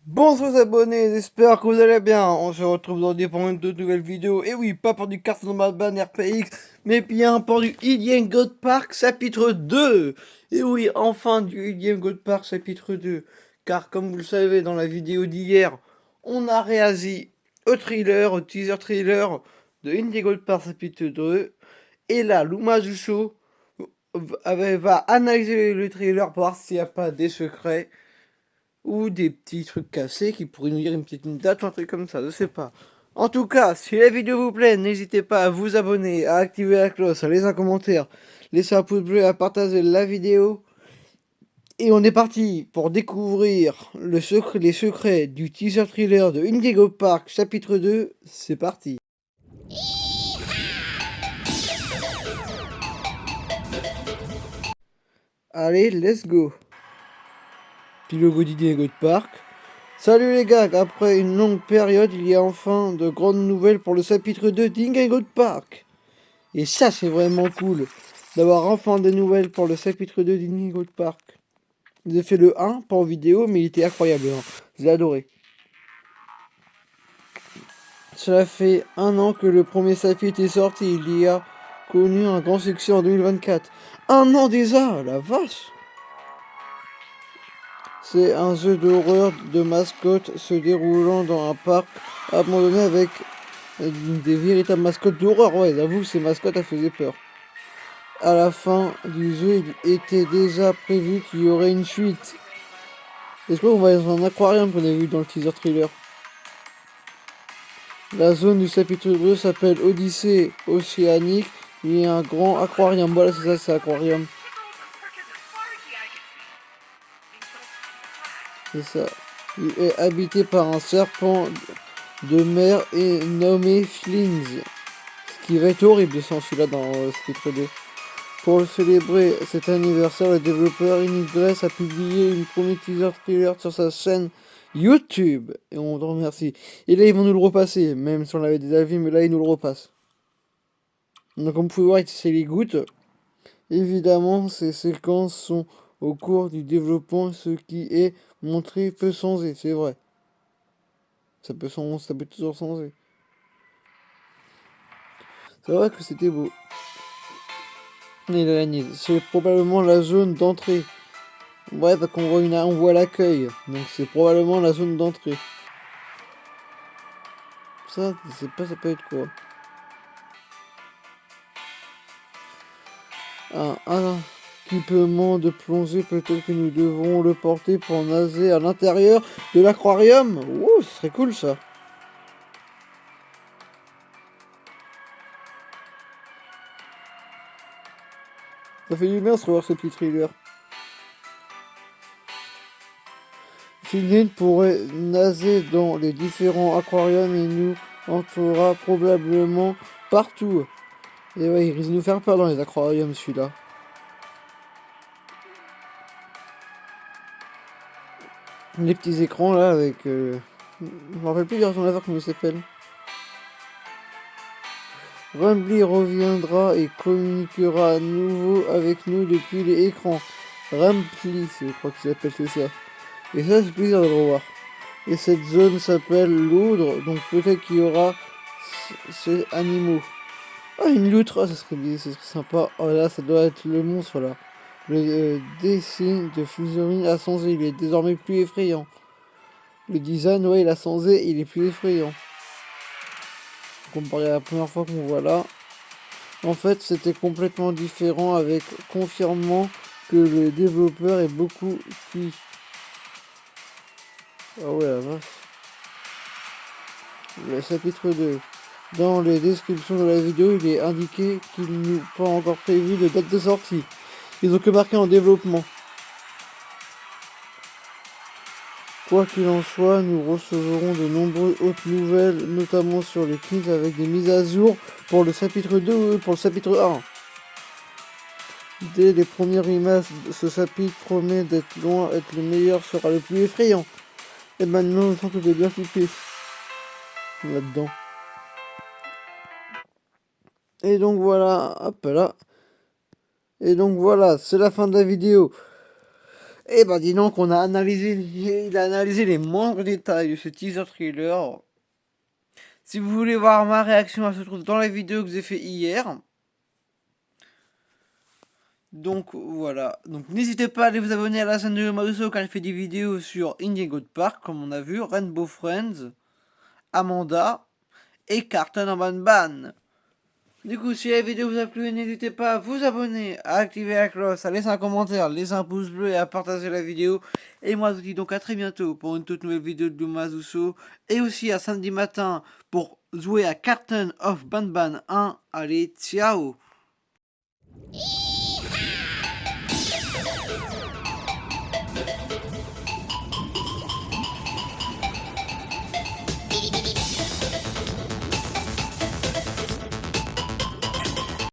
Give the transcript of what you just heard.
Bonjour les abonnés, j'espère que vous allez bien. On se retrouve aujourd'hui pour une toute nouvelle vidéo. Et oui, pas pour du carton ban RPX, mais bien pour du Indian God Park chapitre 2. Et oui, enfin du Indian God Park chapitre 2. Car comme vous le savez dans la vidéo d'hier, on a réagi au trailer, au teaser trailer de Indian God Park chapitre 2. Et là, Luma Jusho va analyser le trailer pour voir s'il n'y a pas des secrets ou des petits trucs cassés qui pourraient nous dire une petite date ou un truc comme ça, je sais pas. En tout cas, si la vidéo vous plaît, n'hésitez pas à vous abonner, à activer la cloche, à laisser un commentaire, laisser un pouce bleu, à partager la vidéo. Et on est parti pour découvrir les secrets du teaser thriller de Indigo Park chapitre 2. C'est parti. Allez, let's go. Puis le logo d'Indigo Park. Salut les gars, après une longue période, il y a enfin de grandes nouvelles pour le chapitre 2 d'Ingo Park. Et ça, c'est vraiment cool d'avoir enfin des nouvelles pour le chapitre 2 d'Ingo Park. J'ai fait le 1, pas en vidéo, mais il était incroyable. Hein. J'ai adoré. Cela fait un an que le premier chapitre est sorti. Il y a connu un grand succès en 2024. Un an déjà, la vache! C'est un jeu d'horreur de mascotte se déroulant dans un parc abandonné avec des véritables mascottes d'horreur. Ouais, j'avoue, ces mascottes, elles faisaient peur. À la fin du jeu, il était déjà prévu qu'il y aurait une suite. Est-ce qu'on va dans un aquarium qu'on a vu dans le teaser trailer? La zone du chapitre 2 s'appelle Odyssée Océanique. Il y a un grand aquarium. Voilà, c'est ça, c'est aquarium. C'est ça. Il est habité par un serpent de mer et nommé Flings. Ce qui va être horrible de sens celui-là dans chapitre 2. Pour célébrer cet anniversaire, le développeur Ingress a publié une première teaser trailer sur sa chaîne YouTube. Et on te remercie. Et là, ils vont nous le repasser. Même si on l'avait déjà vu, mais là, ils nous le repassent. Donc, comme vous pouvez voir, c'est les gouttes. Évidemment, ces séquences sont au cours du développement. Ce qui est montré peut changer, c'est vrai. Ça peut toujours changer. C'est vrai que c'était beau. Et c'est probablement la zone d'entrée. Ouais, parce qu'on voit, on voit l'accueil. Donc c'est probablement la zone d'entrée. Ça, je sais pas, ça peut être quoi. Un équipement de plongée, peut-être que nous devrons le porter pour nager à l'intérieur de l'aquarium. Ouh, ce serait cool ça. Ça fait du bien de se revoir ce petit thriller. Philippe pourrait nager dans les différents aquariums et nous entourera probablement partout. Et ouais, il risque de nous faire peur dans les aquariums celui-là. Les petits écrans là avec... Je me rappelle plus Garçon Laver comment il s'appelle. Rumbly reviendra et communiquera à nouveau avec nous depuis les écrans. Rumbly, je crois qu'il s'appelle, c'est ça. Et ça, c'est plaisir de le revoir. Et cette zone s'appelle l'Oudre, donc peut-être qu'il y aura ces animaux. Ah, une loutre, ah, ça serait sympa. Oh là, ça doit être le monstre là. Le dessin de Fusorine a changé, il est désormais plus effrayant. Le design, ouais, il a changé, il est plus effrayant. Comparé à la première fois qu'on voit là. En fait, c'était complètement différent avec confirmant que le développeur est beaucoup plus... Ah ouais, la vache. Le chapitre 2. Dans les descriptions de la vidéo, il est indiqué qu'il n'est pas encore prévu de date de sortie. Ils ont que marqué en développement. Quoi qu'il en soit, nous recevrons de nombreuses autres nouvelles, notamment sur les kits avec des mises à jour pour le chapitre 2 ou pour le chapitre 1. Dès les premières images, ce chapitre promet d'être loin, être le meilleur, sera le plus effrayant. Et maintenant, je sens que j'ai bien flippé là-dedans. Et donc voilà, hop là. Et donc voilà, c'est la fin de la vidéo. Eh ben dis donc, il a analysé les moindres détails de ce teaser trailer. Si vous voulez voir ma réaction, elle se trouve dans la vidéo que j'ai fait hier. Donc voilà, donc n'hésitez pas à aller vous abonner à la chaîne de Mauso car il fait des vidéos sur Indian God Park, comme on a vu, Rainbow Friends, Amanda et Carton en Ban. Du coup, si la vidéo vous a plu, n'hésitez pas à vous abonner, à activer la cloche, à laisser un commentaire, laisser un pouce bleu et à partager la vidéo. Et moi, je vous dis donc à très bientôt pour une toute nouvelle vidéo de Lumasuso. Et aussi à samedi matin pour jouer à Carton of Ban 1. Allez, ciao!